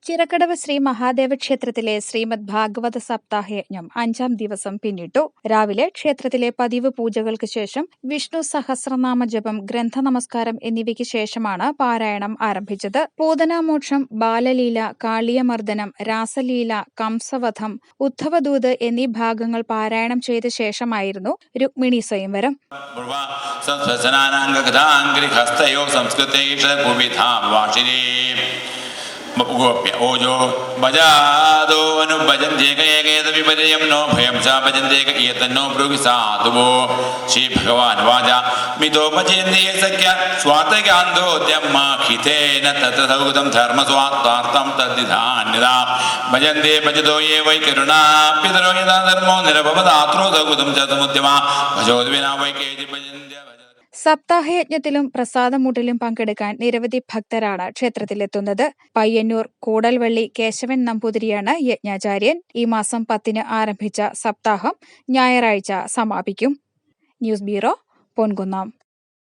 ചിറക്കടവ് ശ്രീ മഹാദേവ ക്ഷേത്രത്തിലെ ശ്രീമദ് ഭാഗവത സപ്താഹയജ്ഞം 5ാം ദിവസം പിന്നിട്ടു. രാവിലെ ക്ഷേത്രത്തിലെ പതിവ് പൂജകൾക്ക് ശേഷം വിഷ്ണു സഹസ്രനാമ ജപം, ഗ്രന്ഥനമസ്കാരം എന്നിവയ്ക്ക് ശേഷമാണ് പാരായണം ആരംഭിച്ചത്. പൂതനാമോക്ഷം, ബാലലീല, കാളിയമർദ്ദനം, രാസലീല, കംസവധം, ഉദ്ധവദൂത് എന്നീ ഭാഗങ്ങൾ പാരായണം ചെയ്ത ശേഷമായിരുന്നു രുക്മിണി സ്വയംവരം. ഓജോ ഭജാദോ അനുഭജന്ത്യേകേത വിപര്യം നോ ഭയം ച ഭജന്ത്യേക ഏതന്നോ ബ്രൂവി സാധുവോ. ശ്രീ ഭഗവാൻ വാച മിതോ ഭജന്ത്യേ സഖ്യ സ്വാതകാന്തോദ്യമാഖിതേന തത്ര സൗഗതം ധർമ്മസ്വാത്ഥാർത്ഥം തദ്ധിധാന്യതാ ഭജന്ത്യേ ഭജതോ യേ വൈ കരുണാ പിതരോ യഥാ ധർമ്മോ നിരഭവദാത്രോ സൗഗതം ച സമുദ്യമാ ഭജോദ്വിനാ വൈ കേജി ഭജന്ത്യ. സപ്താഹയജ്ഞത്തിലും പ്രസാദമൂട്ടിലും പങ്കെടുക്കാൻ നിരവധി ഭക്തരാണ് ക്ഷേത്രത്തിലെത്തുന്നത്. പയ്യന്നൂർ കൂടൽവള്ളി കേശവൻ നമ്പൂതിരിയാണ് യജ്ഞാചാര്യൻ. ഈ മാസം 10-ന് ആരംഭിച്ച സപ്താഹം ഞായറാഴ്ച സമാപിക്കും. News bureau, Ponkunnam.